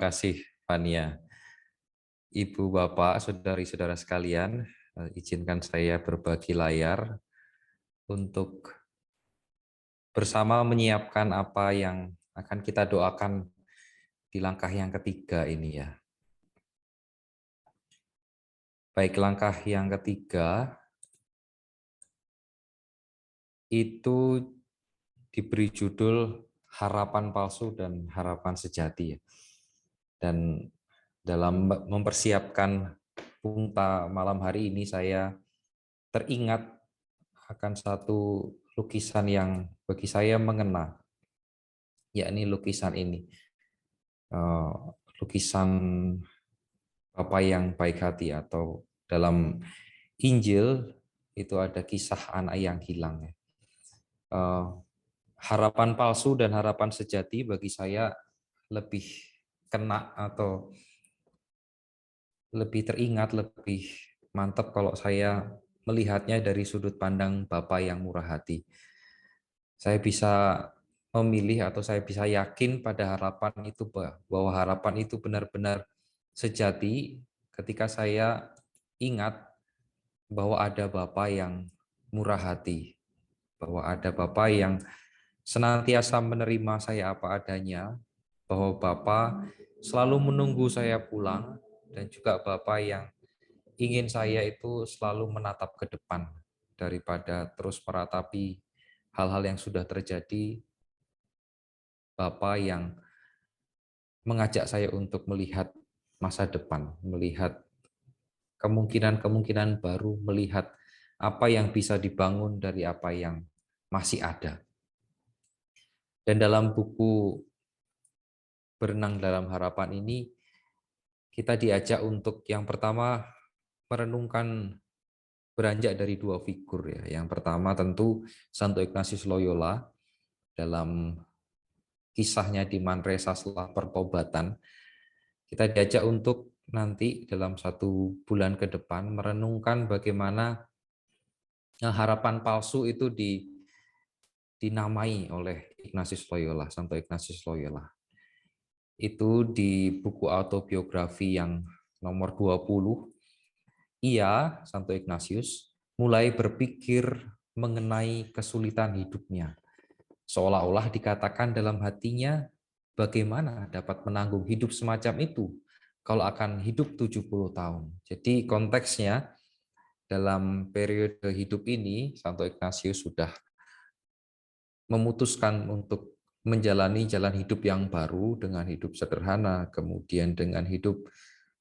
kasih, Fania. Ibu, Bapak, saudari-saudara sekalian, izinkan saya berbagi layar untuk bersama menyiapkan apa yang akan kita doakan di langkah yang ketiga ini ya. Baik, langkah yang ketiga itu diberi judul harapan palsu dan harapan sejati ya. Dan dalam mempersiapkan punta malam hari ini saya teringat akan satu lukisan yang bagi saya mengena, yakni lukisan ini. Lukisan Bapa yang baik hati, atau dalam Injil itu ada kisah anak yang hilang. Harapan palsu dan harapan sejati bagi saya lebih kena atau lebih teringat, lebih mantap kalau saya melihatnya dari sudut pandang Bapa yang murah hati. Saya bisa memilih atau saya bisa yakin pada harapan itu, bahwa harapan itu benar-benar sejati ketika saya ingat bahwa ada Bapa yang murah hati, bahwa ada Bapa yang senantiasa menerima saya apa adanya, bahwa Bapa selalu menunggu saya pulang, dan juga Bapa yang ingin saya itu selalu menatap ke depan daripada terus meratapi hal-hal yang sudah terjadi. Bapa yang mengajak saya untuk melihat masa depan, melihat kemungkinan-kemungkinan baru, melihat apa yang bisa dibangun dari apa yang masih ada. Dan dalam buku Berenang Dalam Harapan ini, kita diajak untuk yang pertama merenungkan, beranjak dari dua figur ya. Yang pertama tentu Santo Ignatius Loyola dalam kisahnya di Manresa setelah pertobatan. Kita diajak untuk nanti dalam 1 bulan ke depan merenungkan bagaimana harapan palsu itu dinamai oleh Ignatius Loyola, Santo Ignatius Loyola. Itu di buku autobiografi yang nomor 20, ia, Santo Ignatius, mulai berpikir mengenai kesulitan hidupnya. Seolah-olah dikatakan dalam hatinya, bagaimana dapat menanggung hidup semacam itu kalau akan hidup 70 tahun. Jadi konteksnya dalam periode hidup ini, Santo Ignatius sudah memutuskan untuk menjalani jalan hidup yang baru dengan hidup sederhana, kemudian dengan hidup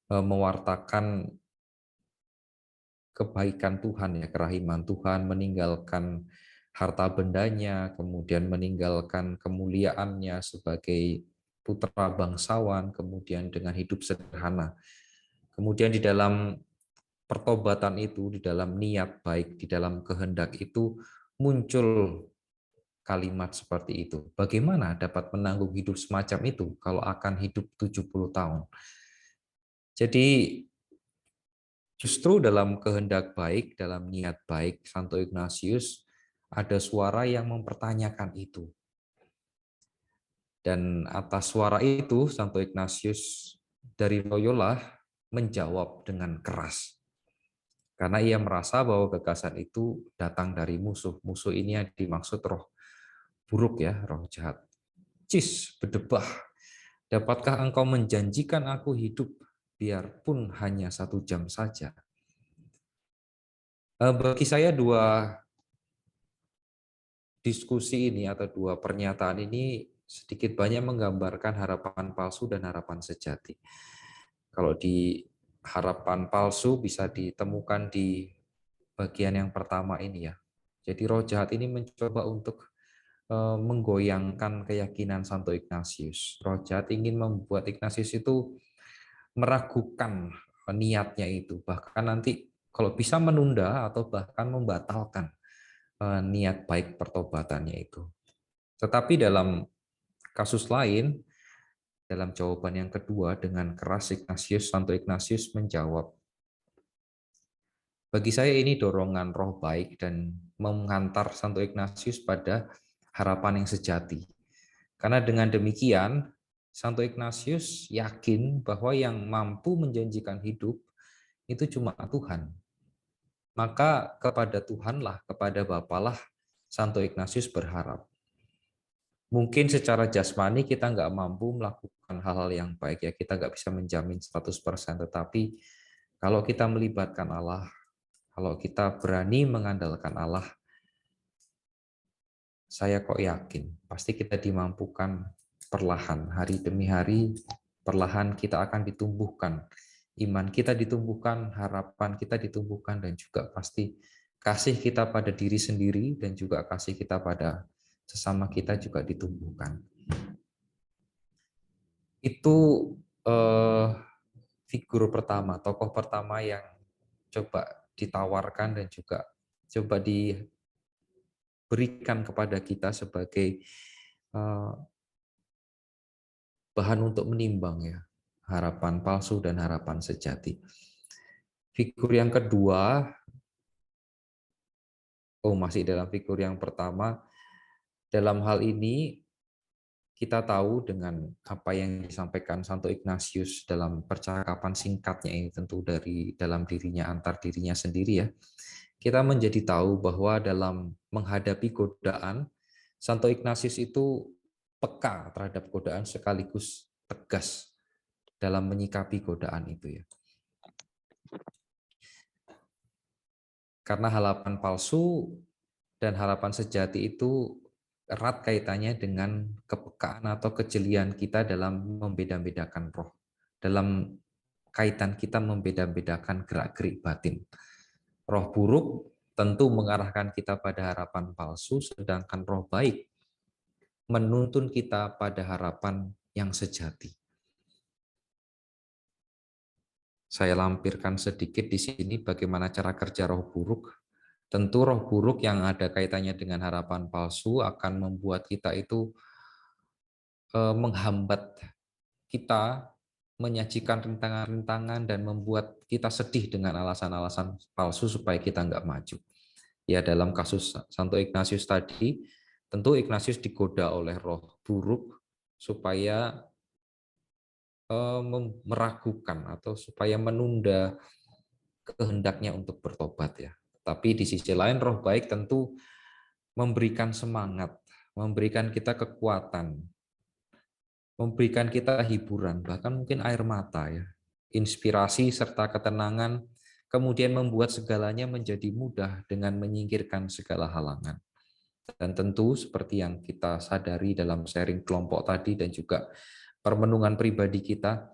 mewartakan kebaikan Tuhan, ya, kerahiman Tuhan, meninggalkan harta bendanya, kemudian meninggalkan kemuliaannya sebagai putra bangsawan, kemudian dengan hidup sederhana. Kemudian di dalam pertobatan itu, di dalam niat baik, di dalam kehendak itu muncul kalimat seperti itu. Bagaimana dapat menanggung hidup semacam itu kalau akan hidup 70 tahun? Jadi justru dalam kehendak baik, dalam niat baik, Santo Ignatius ada suara yang mempertanyakan itu. Dan atas suara itu, Santo Ignatius dari Loyola menjawab dengan keras. Karena ia merasa bahwa gagasan itu datang dari musuh. Musuh ini yang dimaksud roh buruk ya, roh jahat. Cis, berdebah, dapatkah engkau menjanjikan aku hidup biarpun hanya 1 jam saja? Bagi saya dua diskusi ini atau dua pernyataan ini sedikit banyak menggambarkan harapan palsu dan harapan sejati. Kalau di harapan palsu bisa ditemukan di bagian yang pertama ini ya. Jadi roh jahat ini mencoba untuk menggoyangkan keyakinan Santo Ignatius. Roh jahat ingin membuat Ignatius itu meragukan niatnya itu, bahkan nanti kalau bisa menunda atau bahkan membatalkan niat baik pertobatannya itu. Tetapi dalam kasus lain, dalam jawaban yang kedua dengan keras Santo Ignatius menjawab, bagi saya ini dorongan roh baik dan mengantar Santo Ignatius pada harapan yang sejati. Karena dengan demikian, Santo Ignatius yakin bahwa yang mampu menjanjikan hidup itu cuma Tuhan. Maka kepada Tuhanlah, kepada Bapalah Santo Ignatius berharap. Mungkin secara jasmani kita nggak mampu melakukan hal-hal yang baik, ya kita nggak bisa menjamin 100%, tetapi kalau kita melibatkan Allah, kalau kita berani mengandalkan Allah, saya kok yakin pasti kita dimampukan perlahan, hari demi hari, perlahan kita akan ditumbuhkan. Iman kita ditumbuhkan, harapan kita ditumbuhkan, dan juga pasti kasih kita pada diri sendiri dan juga kasih kita pada sesama kita juga ditumbuhkan. Itu eh, figur pertama, tokoh pertama yang coba ditawarkan dan juga coba diberikan kepada kita sebagai bahan untuk menimbang ya harapan palsu dan harapan sejati. Figur yang kedua, masih dalam figur yang pertama, dalam hal ini kita tahu dengan apa yang disampaikan Santo Ignatius dalam percakapan singkatnya ini, tentu dari dalam dirinya, antar dirinya sendiri ya, kita menjadi tahu bahwa dalam menghadapi godaan, Santo Ignatius itu peka terhadap godaan sekaligus tegas dalam menyikapi godaan itu ya. Karena harapan palsu dan harapan sejati itu erat kaitannya dengan kepekaan atau kejelian kita dalam membeda-bedakan roh. Dalam kaitan kita membeda-bedakan gerak-gerik batin. Roh buruk tentu mengarahkan kita pada harapan palsu, sedangkan roh baik menuntun kita pada harapan yang sejati. Saya lampirkan sedikit di sini bagaimana cara kerja roh buruk. Tentu roh buruk yang ada kaitannya dengan harapan palsu akan membuat kita itu menghambat kita, menyajikan rintangan-rintangan dan membuat kita sedih dengan alasan-alasan palsu supaya kita nggak maju. Ya dalam kasus Santo Ignatius tadi, tentu Ignatius digoda oleh roh buruk supaya meragukan atau supaya menunda kehendaknya untuk bertobat ya. Tapi di sisi lain roh baik tentu memberikan semangat, memberikan kita kekuatan, memberikan kita hiburan, bahkan mungkin air mata ya. Inspirasi serta ketenangan, kemudian membuat segalanya menjadi mudah dengan menyingkirkan segala halangan. Dan tentu seperti yang kita sadari dalam sharing kelompok tadi dan juga permenungan pribadi kita,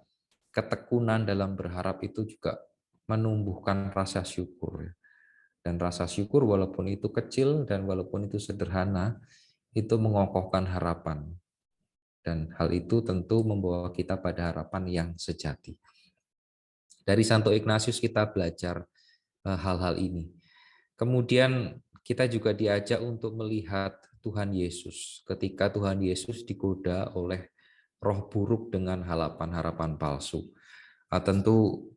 ketekunan dalam berharap itu juga menumbuhkan rasa syukur. Dan rasa syukur walaupun itu kecil dan walaupun itu sederhana, itu mengokohkan harapan. Dan hal itu tentu membawa kita pada harapan yang sejati. Dari Santo Ignatius kita belajar hal-hal ini. Kemudian kita juga diajak untuk melihat Tuhan Yesus. Ketika Tuhan Yesus digoda oleh roh buruk dengan harapan-harapan palsu. Tentu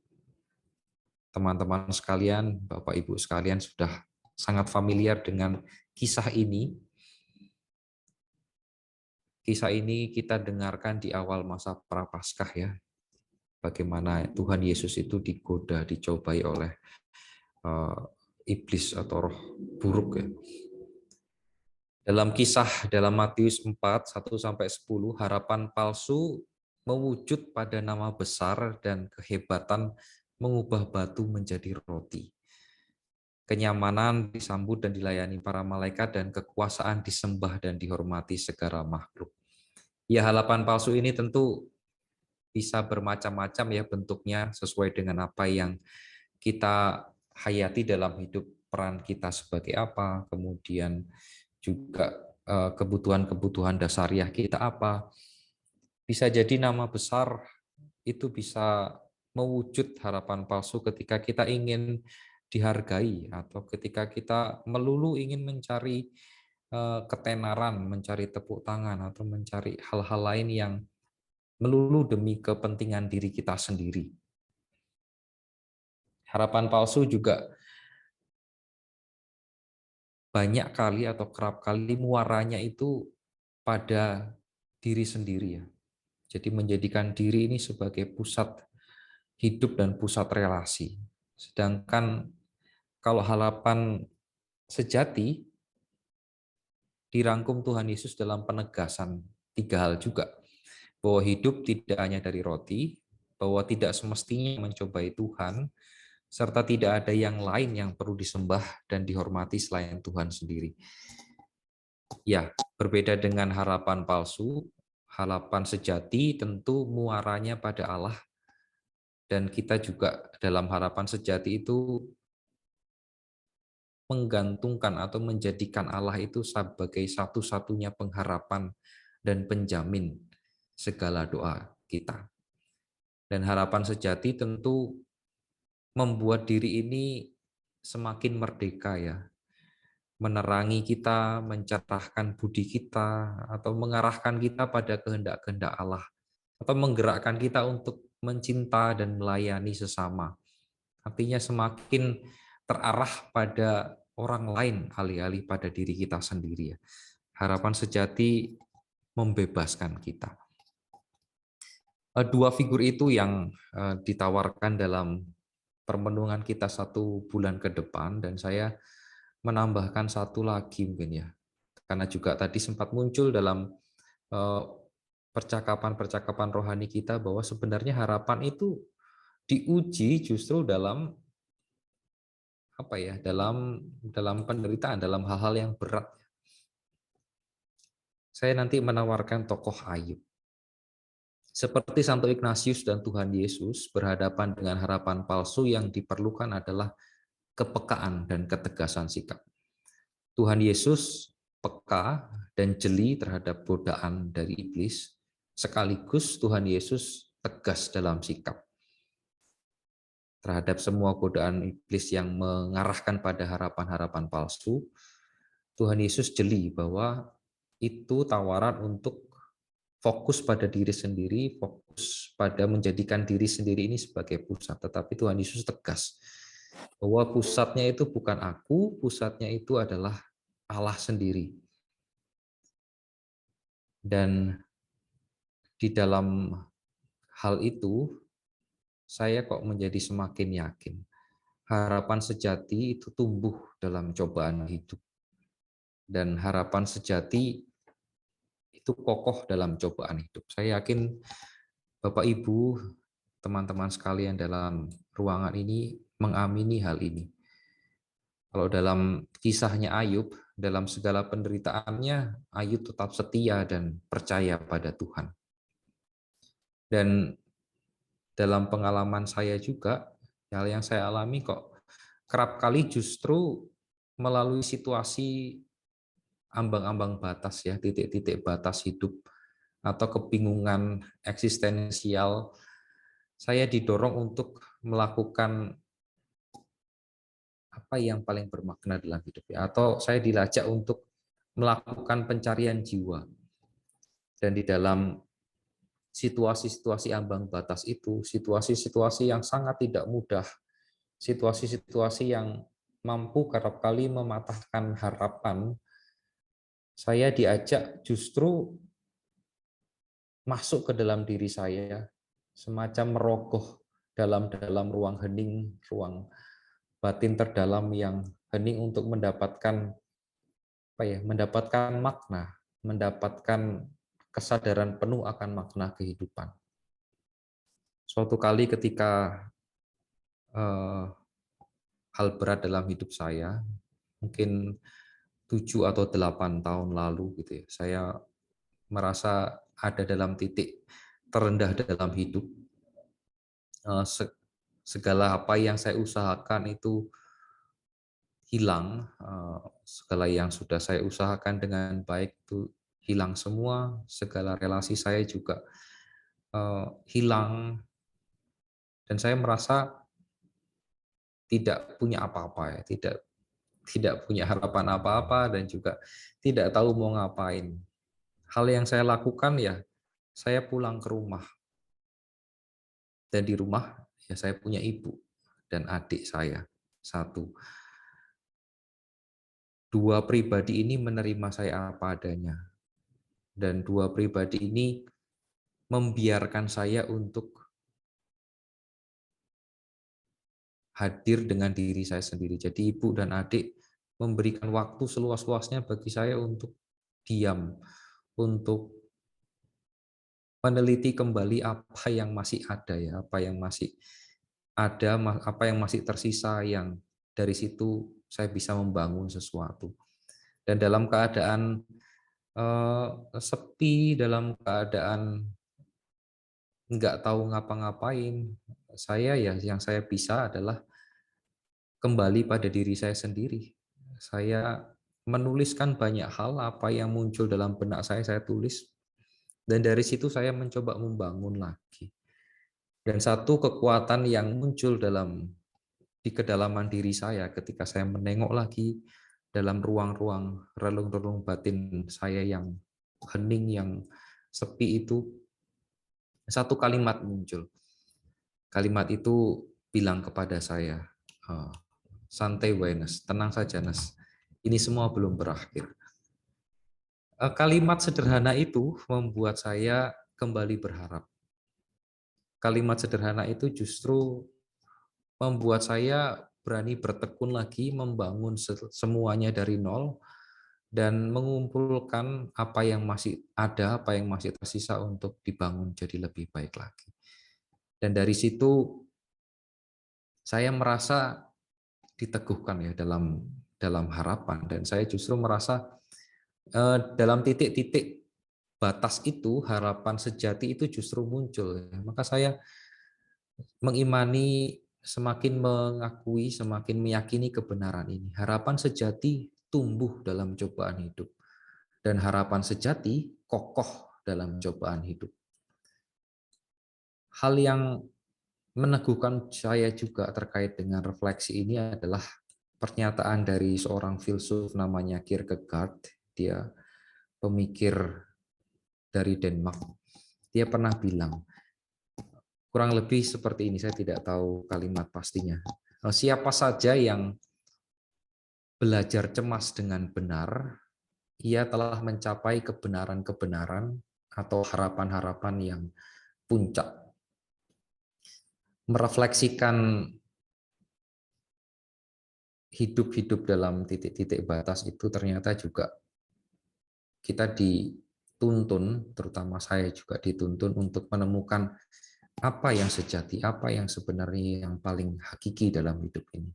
teman-teman sekalian, Bapak Ibu sekalian sudah sangat familiar dengan kisah ini. Kisah ini kita dengarkan di awal masa Prapaskah ya. Bagaimana Tuhan Yesus itu digoda, dicobai oleh iblis atau roh buruk ya. Dalam kisah dalam Matius 4, 1-10, harapan palsu mewujud pada nama besar dan kehebatan mengubah batu menjadi roti. Kenyamanan disambut dan dilayani para malaikat dan kekuasaan disembah dan dihormati segala makhluk. Ya, harapan palsu ini tentu bisa bermacam-macam ya bentuknya sesuai dengan apa yang kita hayati dalam hidup, peran kita sebagai apa, kemudian juga kebutuhan-kebutuhan dasariah kita apa. Bisa jadi nama besar itu bisa mewujud harapan palsu ketika kita ingin dihargai atau ketika kita melulu ingin mencari ketenaran, mencari tepuk tangan atau mencari hal-hal lain yang melulu demi kepentingan diri kita sendiri. Harapan palsu juga banyak kali atau kerap kali muaranya itu pada diri sendiri ya. Jadi menjadikan diri ini sebagai pusat hidup dan pusat relasi. Sedangkan kalau harapan sejati dirangkum Tuhan Yesus dalam penegasan tiga hal juga. Bahwa hidup tidak hanya dari roti, bahwa tidak semestinya mencobai Tuhan, serta tidak ada yang lain yang perlu disembah dan dihormati selain Tuhan sendiri. Ya, berbeda dengan harapan palsu, harapan sejati tentu muaranya pada Allah, dan kita juga dalam harapan sejati itu menggantungkan atau menjadikan Allah itu sebagai satu-satunya pengharapan dan penjamin segala doa kita. Dan harapan sejati tentu membuat diri ini semakin merdeka ya, menerangi kita, mencerahkan budi kita, atau mengarahkan kita pada kehendak-kehendak Allah, atau menggerakkan kita untuk mencinta dan melayani sesama. Artinya semakin terarah pada orang lain alih-alih pada diri kita sendiri ya. Harapan sejati membebaskan kita. Dua figur itu yang ditawarkan dalam permenungan kita 1 bulan ke depan, dan saya menambahkan satu lagi mungkin ya, karena juga tadi sempat muncul dalam percakapan-percakapan rohani kita bahwa sebenarnya harapan itu diuji justru dalam apa ya, dalam penderitaan, dalam hal-hal yang berat. Saya nanti menawarkan tokoh Ayub. Seperti Santo Ignatius dan Tuhan Yesus berhadapan dengan harapan palsu, yang diperlukan adalah kepekaan dan ketegasan sikap. Tuhan Yesus peka dan jeli terhadap godaan dari iblis, sekaligus Tuhan Yesus tegas dalam sikap terhadap semua godaan iblis yang mengarahkan pada harapan-harapan palsu. Tuhan Yesus jeli bahwa itu tawaran untuk fokus pada diri sendiri, fokus pada menjadikan diri sendiri ini sebagai pusat. Tetapi Tuhan Yesus tegas bahwa pusatnya itu bukan aku, pusatnya itu adalah Allah sendiri. Dan di dalam hal itu, saya kok menjadi semakin yakin. Harapan sejati itu tumbuh dalam cobaan hidup. Dan harapan sejati itu kokoh dalam cobaan hidup. Saya yakin Bapak Ibu, teman-teman sekalian dalam ruangan ini mengamini hal ini. Kalau dalam kisahnya Ayub, dalam segala penderitaannya, Ayub tetap setia dan percaya pada Tuhan. Dan dalam pengalaman saya juga, hal yang saya alami kok kerap kali justru melalui situasi ambang-ambang batas ya, titik-titik batas hidup atau kebingungan eksistensial, saya didorong untuk melakukan apa yang paling bermakna dalam hidup ya, atau saya dilajak untuk melakukan pencarian jiwa. Dan di dalam situasi-situasi ambang batas itu, situasi-situasi yang sangat tidak mudah, situasi-situasi yang mampu kerap kali mematahkan harapan, saya diajak justru masuk ke dalam diri saya, semacam merogoh dalam ruang hening, ruang batin terdalam yang hening untuk mendapatkan apa ya, mendapatkan makna, mendapatkan kesadaran penuh akan makna kehidupan. Suatu kali ketika hal berat dalam hidup saya, mungkin 7 atau 8 tahun lalu gitu ya, saya merasa ada dalam titik terendah dalam hidup. Segala apa yang saya usahakan itu hilang, segala yang sudah saya usahakan dengan baik itu hilang semua, segala relasi saya juga hilang, dan saya merasa tidak punya apa-apa ya, tidak punya harapan apa-apa, dan juga tidak tahu mau ngapain. Hal yang saya lakukan ya, saya pulang ke rumah, dan di rumah ya saya punya ibu dan adik saya satu. Dua pribadi ini menerima saya apa adanya, dan dua pribadi ini membiarkan saya untuk hadir dengan diri saya sendiri. Jadi ibu dan adik memberikan waktu seluas-luasnya bagi saya untuk diam, untuk meneliti kembali apa yang masih ada ya, apa yang masih ada, apa yang masih tersisa, yang dari situ saya bisa membangun sesuatu. Dan dalam keadaan sepi, dalam keadaan nggak tahu ngapa-ngapain, saya ya yang saya bisa adalah kembali pada diri saya sendiri. Saya menuliskan banyak hal, apa yang muncul dalam benak saya tulis. Dan dari situ saya mencoba membangun lagi. Dan satu kekuatan yang muncul di kedalaman diri saya ketika saya menengok lagi dalam ruang-ruang relung-relung batin saya yang hening, yang sepi itu, satu kalimat muncul. Kalimat itu bilang kepada saya, santai Wenes, tenang saja Nes, ini semua belum berakhir. Kalimat sederhana itu membuat saya kembali berharap. Kalimat sederhana itu justru membuat saya berani bertekun lagi, membangun semuanya dari nol, dan mengumpulkan apa yang masih ada, apa yang masih tersisa untuk dibangun jadi lebih baik lagi. Dan dari situ saya merasa diteguhkan ya dalam harapan, dan saya justru merasa dalam titik-titik batas itu harapan sejati itu justru muncul. Maka saya mengimani, semakin mengakui, semakin meyakini kebenaran ini. Harapan sejati tumbuh dalam cobaan hidup, dan harapan sejati kokoh dalam cobaan hidup. Hal yang meneguhkan saya juga terkait dengan refleksi ini adalah pernyataan dari seorang filsuf namanya Kierkegaard. Dia pemikir dari Denmark. Dia pernah bilang, kurang lebih seperti ini, saya tidak tahu kalimat pastinya. Siapa saja yang belajar cemas dengan benar, ia telah mencapai kebenaran-kebenaran atau harapan-harapan yang puncak. Merefleksikan hidup-hidup dalam titik-titik batas itu ternyata juga kita dituntun, terutama saya juga dituntun untuk menemukan apa yang sejati, apa yang sebenarnya yang paling hakiki dalam hidup ini.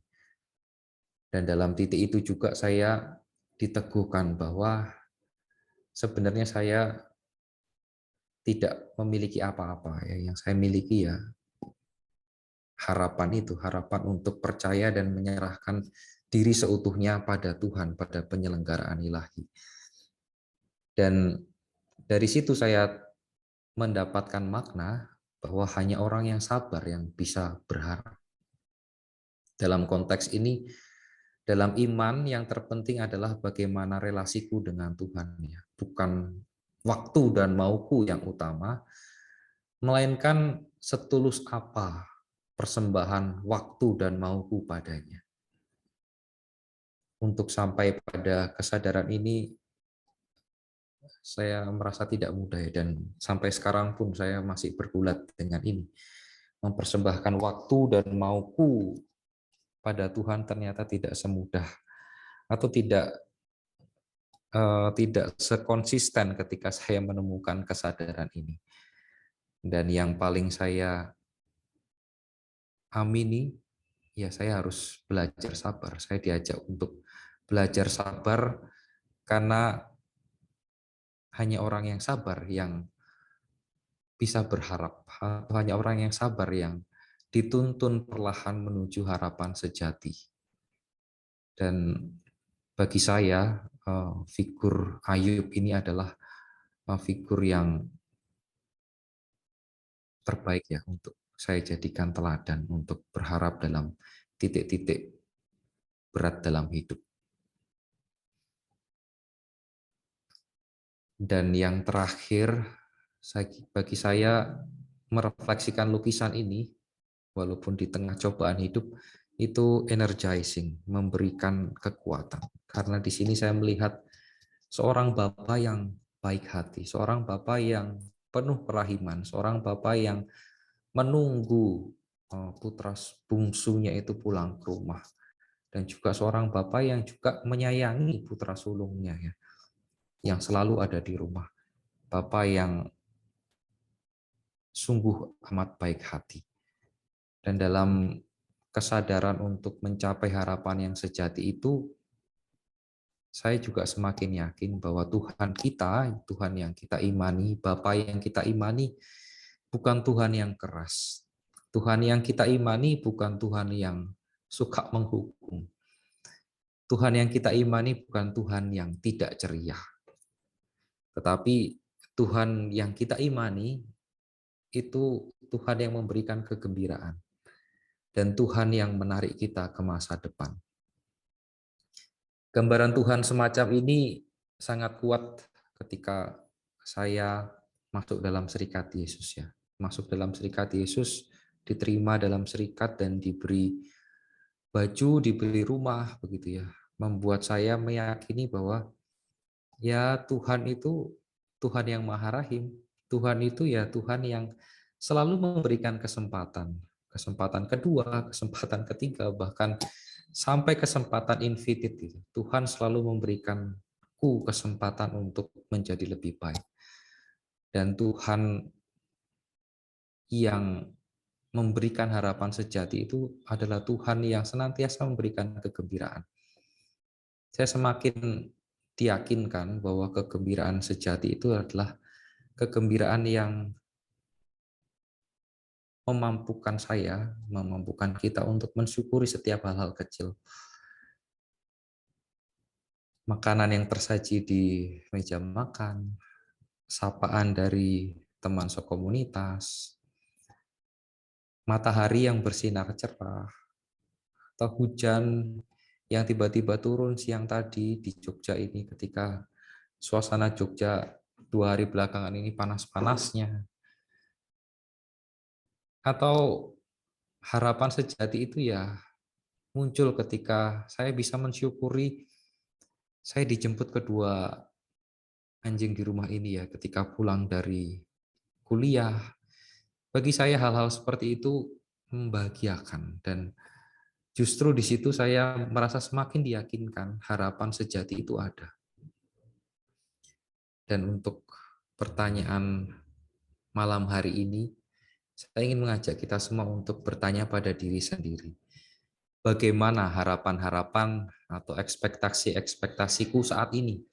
Dan dalam titik itu juga saya diteguhkan bahwa sebenarnya saya tidak memiliki apa-apa. Yang saya miliki ya harapan itu, harapan untuk percaya dan menyerahkan diri seutuhnya pada Tuhan, pada penyelenggaraan ilahi. Dan dari situ saya mendapatkan makna bahwa hanya orang yang sabar yang bisa berharap. Dalam konteks ini, dalam iman yang terpenting adalah bagaimana relasiku dengan Tuhan. Bukan waktu dan mauku yang utama, melainkan setulus apa persembahan waktu dan mauku padanya. Untuk sampai pada kesadaran ini, saya merasa tidak mudah ya, dan sampai sekarang pun saya masih bergulat dengan ini. Mempersembahkan waktu dan mauku pada Tuhan ternyata tidak semudah atau tidak sekonsisten ketika saya menemukan kesadaran ini. Dan yang paling saya amini, ya saya harus belajar sabar. Saya diajak untuk belajar sabar karena hanya orang yang sabar yang bisa berharap. Hanya orang yang sabar yang dituntun perlahan menuju harapan sejati. Dan bagi saya, figur Ayub ini adalah figur yang terbaik ya untuk saya jadikan teladan untuk berharap dalam titik-titik berat dalam hidup. Dan yang terakhir, bagi saya merefleksikan lukisan ini, walaupun di tengah cobaan hidup, itu energizing, memberikan kekuatan. Karena di sini saya melihat seorang bapak yang baik hati, seorang bapak yang penuh kerahiman, seorang bapak yang menunggu putra bungsunya itu pulang ke rumah, dan juga seorang bapak yang juga menyayangi putra sulungnya ya, yang selalu ada di rumah. Bapak yang sungguh amat baik hati. Dan dalam kesadaran untuk mencapai harapan yang sejati itu, saya juga semakin yakin bahwa Tuhan kita, Tuhan yang kita imani, Bapa yang kita imani, bukan Tuhan yang keras. Tuhan yang kita imani bukan Tuhan yang suka menghukum. Tuhan yang kita imani bukan Tuhan yang tidak ceria. Tetapi Tuhan yang kita imani itu Tuhan yang memberikan kegembiraan. Dan Tuhan yang menarik kita ke masa depan. Gambaran Tuhan semacam ini sangat kuat ketika saya masuk dalam serikat Yesus ya. Masuk dalam serikat Yesus, diterima dalam serikat dan diberi baju, diberi rumah begitu ya. Membuat saya meyakini bahwa ya Tuhan itu Tuhan yang Maha Rahim. Tuhan itu ya Tuhan yang selalu memberikan kesempatan. Kesempatan kedua, kesempatan ketiga, bahkan sampai kesempatan infinite itu. Tuhan selalu memberikanku kesempatan untuk menjadi lebih baik. Dan Tuhan yang memberikan harapan sejati itu adalah Tuhan yang senantiasa memberikan kegembiraan. Saya semakin diyakinkan bahwa kegembiraan sejati itu adalah kegembiraan yang memampukan saya, memampukan kita untuk mensyukuri setiap hal-hal kecil. Makanan yang tersaji di meja makan, sapaan dari teman sekomunitas, matahari yang bersinar cerah, atau hujan yang tiba-tiba turun siang tadi di Jogja ini ketika suasana Jogja 2 hari belakangan ini panas-panasnya. Atau harapan sejati itu ya muncul ketika saya bisa mensyukuri saya dijemput kedua anjing di rumah ini ya ketika pulang dari kuliah. Bagi saya hal-hal seperti itu membahagiakan dan justru di situ saya merasa semakin diyakinkan harapan sejati itu ada. Dan untuk pertanyaan malam hari ini, saya ingin mengajak kita semua untuk bertanya pada diri sendiri. Bagaimana harapan-harapan atau ekspektasi-ekspektasiku saat ini?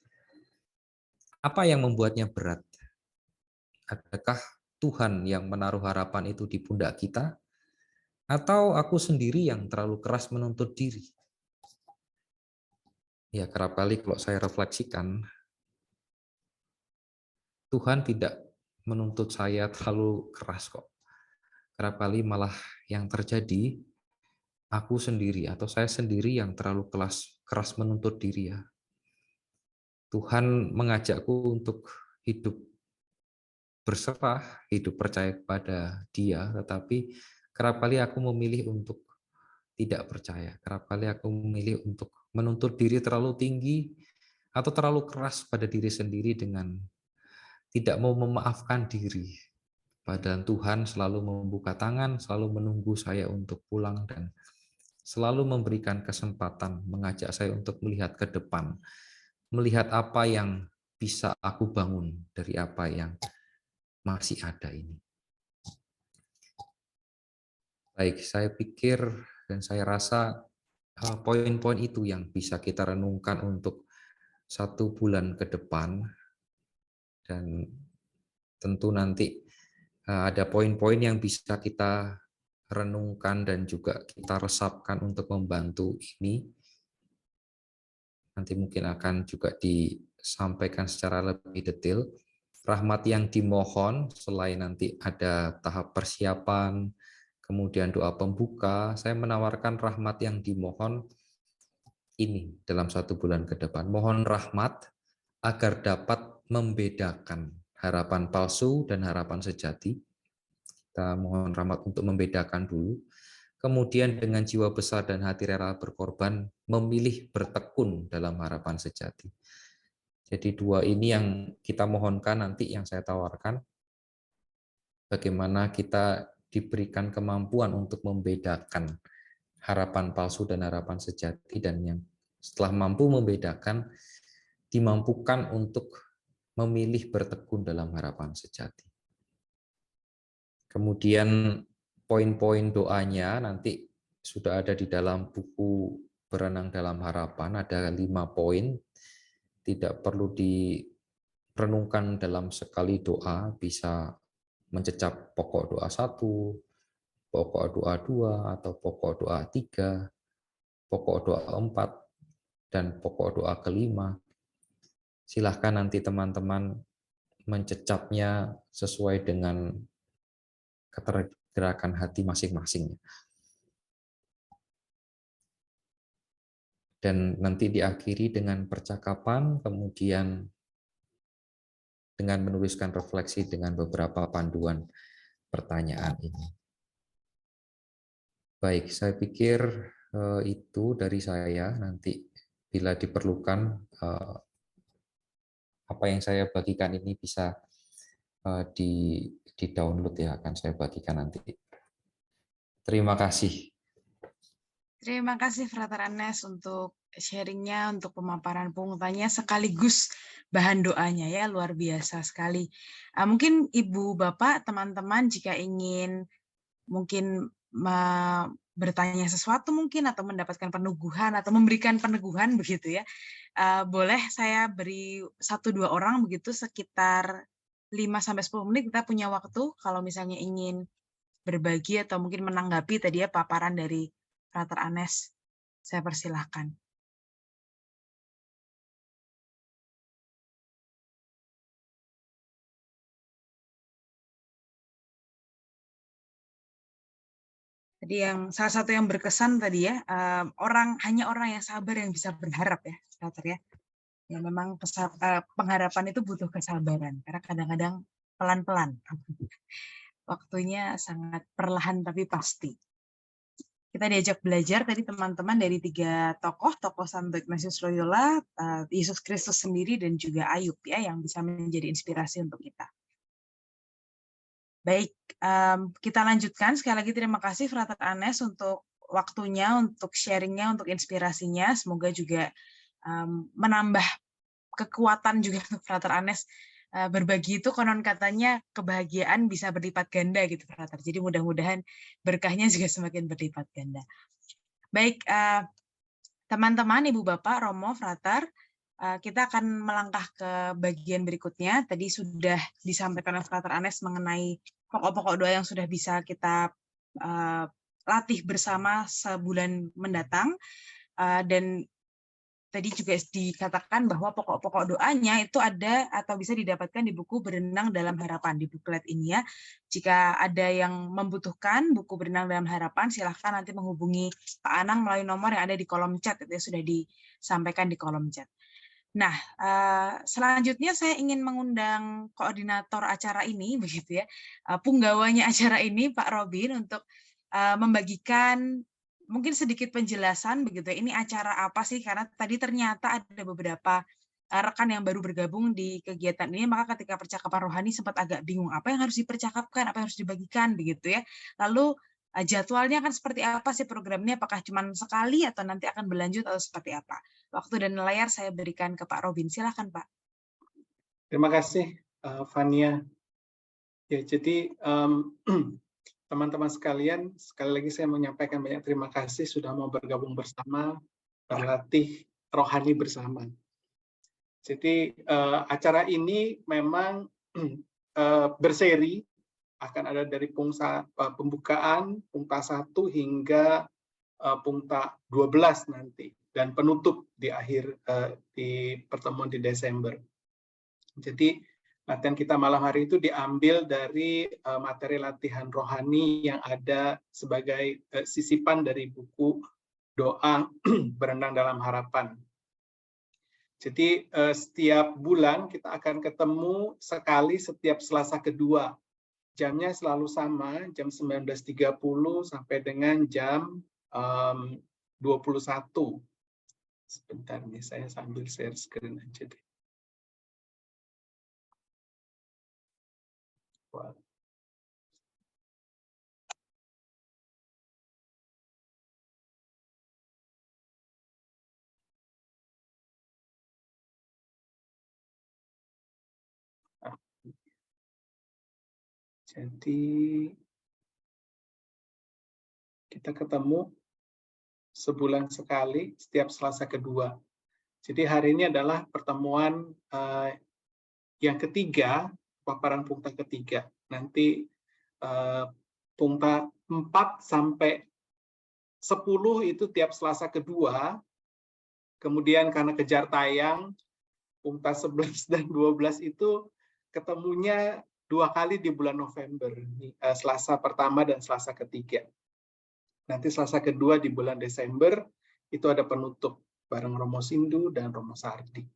Apa yang membuatnya berat? Adakah Tuhan yang menaruh harapan itu di pundak kita? Atau aku sendiri yang terlalu keras menuntut diri? Ya, kerap kali kalau saya refleksikan, Tuhan tidak menuntut saya terlalu keras kok. Kerap kali malah yang terjadi, aku sendiri atau saya sendiri yang terlalu keras menuntut diri ya. Tuhan mengajakku untuk hidup berserah, hidup percaya kepada Dia, tetapi kerap kali aku memilih untuk tidak percaya. Kerap kali aku memilih untuk menuntut diri terlalu tinggi atau terlalu keras pada diri sendiri dengan tidak mau memaafkan diri. Padahal Tuhan selalu membuka tangan, selalu menunggu saya untuk pulang dan selalu memberikan kesempatan, mengajak saya untuk melihat ke depan, melihat apa yang bisa aku bangun dari apa yang masih ada ini. Baik, saya pikir dan saya rasa poin-poin itu yang bisa kita renungkan untuk 1 bulan ke depan, dan tentu nanti ada poin-poin yang bisa kita renungkan dan juga kita resapkan untuk membantu ini. Nanti mungkin akan juga disampaikan secara lebih detail. Rahmat yang dimohon selain nanti ada tahap persiapan, kemudian doa pembuka, saya menawarkan rahmat yang dimohon ini dalam 1 bulan ke depan. Mohon rahmat agar dapat membedakan harapan palsu dan harapan sejati. Kita mohon rahmat untuk membedakan dulu. Kemudian dengan jiwa besar dan hati rela berkorban, memilih bertekun dalam harapan sejati. Jadi 2 ini yang kita mohonkan nanti yang saya tawarkan. bagaimana kita diberikan kemampuan untuk membedakan harapan palsu dan harapan sejati, dan yang setelah mampu membedakan, dimampukan untuk memilih bertekun dalam harapan sejati. Kemudian poin-poin doanya nanti sudah ada di dalam buku Berenang dalam Harapan, ada 5 poin, tidak perlu direnungkan dalam sekali doa, bisa mencecap pokok doa 1, pokok doa 2, atau pokok doa 3, pokok doa 4, dan pokok doa kelima. Silahkan nanti teman-teman mencecapnya sesuai dengan ketergerakan hati masing-masing. Dan nanti diakhiri dengan percakapan, kemudian dengan menuliskan refleksi dengan beberapa panduan pertanyaan ini. Baik, saya pikir itu dari saya. Nanti bila diperlukan, apa yang saya bagikan ini bisa di-download ya, akan saya bagikan nanti. Terima kasih. Terima kasih Frater Anes untuk sharingnya, untuk pemaparan pungutannya sekaligus bahan doanya ya, luar biasa sekali. Mungkin Ibu Bapak, teman-teman jika ingin mungkin bertanya sesuatu mungkin atau mendapatkan peneguhan atau memberikan peneguhan begitu ya, boleh saya beri 1-2 orang begitu sekitar 5-10 menit kita punya waktu kalau misalnya ingin berbagi atau mungkin menanggapi tadi ya paparan dari Frater Anes. Saya persilahkan. Tadi yang salah satu yang berkesan tadi ya, hanya orang yang sabar yang bisa berharap ya, Frater ya. Ya memang pengharapan itu butuh kesabaran karena kadang-kadang pelan-pelan. Waktunya sangat perlahan tapi pasti. Kita diajak belajar tadi teman-teman dari 3 tokoh Santo Ignatius Loyola, Yesus Kristus sendiri, dan juga Ayub ya, yang bisa menjadi inspirasi untuk kita. Baik, kita lanjutkan. Sekali lagi terima kasih Frater Anes untuk waktunya, untuk sharingnya, untuk inspirasinya. Semoga juga menambah kekuatan juga untuk Frater Anes. Berbagi itu konon katanya kebahagiaan bisa berlipat ganda gitu Frater. Jadi mudah-mudahan berkahnya juga semakin berlipat ganda. Baik, teman-teman, Ibu Bapak, Romo, Frater, kita akan melangkah ke bagian berikutnya. Tadi sudah disampaikan oleh Frater Anes mengenai pokok-pokok doa yang sudah bisa kita latih bersama sebulan mendatang. Dan tadi juga dikatakan bahwa pokok-pokok doanya itu ada atau bisa didapatkan di buku Berenang Dalam Harapan, di buklet ini ya. Jika ada yang membutuhkan buku Berenang Dalam Harapan, silahkan nanti menghubungi Pak Anang melalui nomor yang ada di kolom chat, itu sudah disampaikan di kolom chat. Nah, selanjutnya saya ingin mengundang koordinator acara ini, begitu ya, punggawanya acara ini, Pak Robin, untuk membagikan mungkin sedikit penjelasan begitu. Ini acara apa sih? Karena tadi ternyata ada beberapa rekan yang baru bergabung di kegiatan ini, maka ketika percakapan rohani sempat agak bingung apa yang harus dipercakapkan, apa yang harus dibagikan begitu ya. Lalu jadwalnya akan seperti apa sih programnya? Apakah cuma sekali atau nanti akan berlanjut atau seperti apa? Waktu dan layar saya berikan ke Pak Robin. Silakan Pak. Terima kasih Fania. Ya, jadi teman-teman sekalian, sekali lagi saya menyampaikan banyak terima kasih sudah mau bergabung bersama, berlatih rohani bersama. Jadi acara ini memang berseri, akan ada dari pembukaan, pungta 1 hingga pungta 12 nanti, dan penutup di akhir di pertemuan di Desember. Jadi latihan kita malam hari itu diambil dari materi latihan rohani yang ada sebagai sisipan dari buku Doa Berenang Dalam Harapan. Jadi setiap bulan kita akan ketemu sekali setiap Selasa kedua. Jamnya selalu sama, jam 19.30 sampai dengan jam 21. Sebentar nih, saya sambil share screen aja deh. Jadi kita ketemu sebulan sekali setiap Selasa kedua. Jadi hari ini adalah pertemuan yang ketiga, paparan Pungta ketiga. Nanti Pungta 4 sampai 10 itu tiap Selasa kedua. Kemudian karena kejar tayang, Pungta 11 dan 12 itu ketemunya 2 kali di bulan November, Selasa pertama dan Selasa ketiga. Nanti Selasa kedua di bulan Desember itu ada penutup bareng Romo Sindu dan Romo Sardi.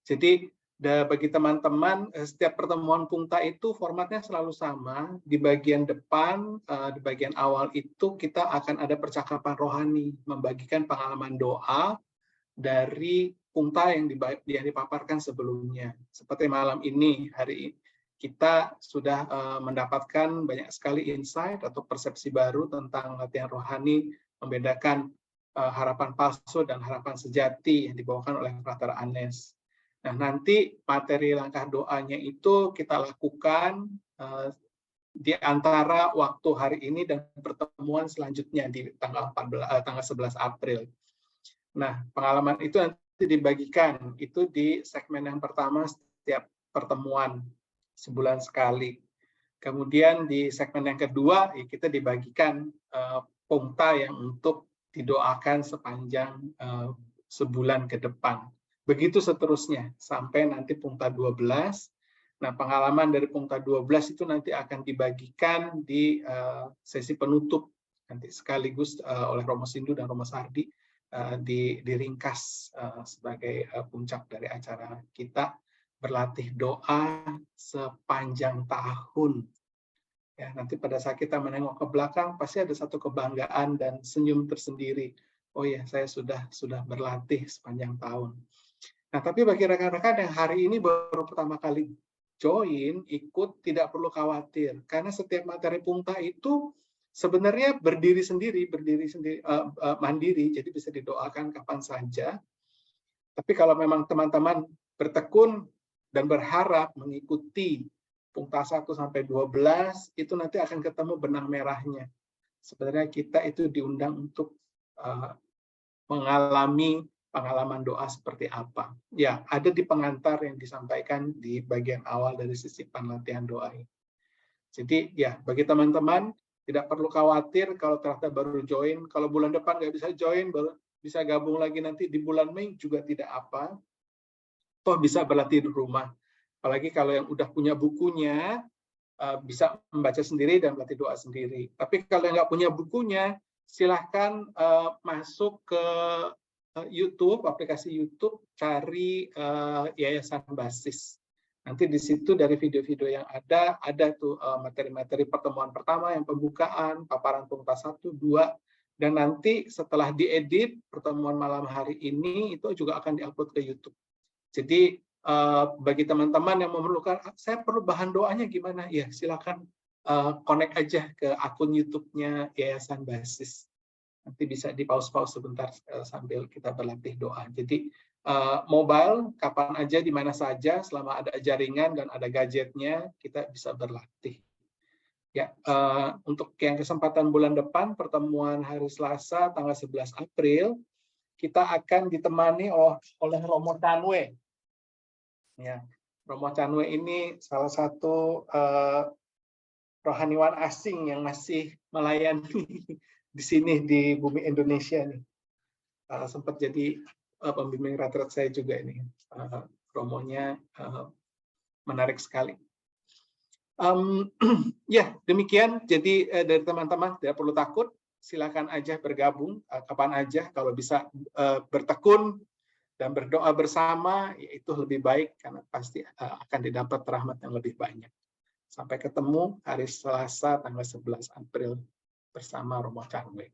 Jadi bagi teman-teman, setiap pertemuan Pungta itu formatnya selalu sama. Di bagian depan, di bagian awal itu kita akan ada percakapan rohani, membagikan pengalaman doa dari Pungta yang dipaparkan sebelumnya. Seperti malam ini, hari ini, kita sudah mendapatkan banyak sekali insight atau persepsi baru tentang latihan rohani, membedakan harapan palsu dan harapan sejati yang dibawakan oleh Frater Anes. Nah, nanti materi langkah doanya itu kita lakukan di antara waktu hari ini dan pertemuan selanjutnya di tanggal 11 April. Nah, pengalaman itu nanti dibagikan, itu di segmen yang pertama setiap pertemuan sebulan sekali. Kemudian di segmen yang kedua, ya kita dibagikan Pungta yang untuk didoakan sepanjang sebulan ke depan. Begitu seterusnya, sampai nanti Pungta 12. Nah, pengalaman dari Pungta 12 itu nanti akan dibagikan di sesi penutup, nanti sekaligus oleh Romo Sindu dan Romo Sardi, diringkas sebagai puncak dari acara kita berlatih doa sepanjang tahun. Ya, nanti pada saat kita menengok ke belakang pasti ada satu kebanggaan dan senyum tersendiri. Oh ya, saya sudah berlatih sepanjang tahun. Nah, tapi bagi rekan-rekan yang hari ini baru pertama kali join, ikut, tidak perlu khawatir karena setiap materi Pungta itu sebenarnya berdiri sendiri, mandiri, jadi bisa didoakan kapan saja. Tapi kalau memang teman-teman bertekun dan berharap mengikuti Pungta 1 sampai 12, itu nanti akan ketemu benang merahnya. Sebenarnya kita itu diundang untuk mengalami pengalaman doa seperti apa. Ya, ada di pengantar yang disampaikan di bagian awal dari sisipan latihan doa ini. Jadi ya, bagi teman-teman, tidak perlu khawatir kalau ternyata baru join. Kalau bulan depan nggak bisa join, baru bisa gabung lagi nanti di bulan Mei juga tidak apa. Toh bisa berlatih di rumah. Apalagi kalau yang udah punya bukunya, bisa membaca sendiri dan berlatih doa sendiri. Tapi kalau yang nggak punya bukunya, silahkan masuk ke YouTube, aplikasi YouTube, cari Yayasan Basis. Nanti di situ dari video-video yang ada tuh materi-materi pertemuan pertama, yang pembukaan, paparan Pungta 1, 2, dan nanti setelah diedit, pertemuan malam hari ini itu juga akan diupload ke YouTube. Jadi bagi teman-teman yang memerlukan, saya perlu bahan doanya gimana? Ya silakan connect aja ke akun YouTube-nya Yayasan Basis. Nanti bisa di pause-pause sebentar sambil kita berlatih doa. Jadi mobile kapan aja di mana saja selama ada jaringan dan ada gadgetnya kita bisa berlatih. Ya, untuk yang kesempatan bulan depan pertemuan hari Selasa tanggal 11 April kita akan ditemani oleh Romo Canwe. Ya, Romo Canwe ini salah satu rohaniwan asing yang masih melayani di sini di bumi Indonesia nih. Sempat jadi pembimbing retret saya juga ini. Romonya menarik sekali. Ya, demikian. Jadi dari teman-teman tidak perlu takut. Silakan aja bergabung kapan aja. Kalau bisa bertekun dan berdoa bersama, itu lebih baik karena pasti akan didapat rahmat yang lebih banyak. Sampai ketemu hari Selasa tanggal 11 April bersama Romo Canwe.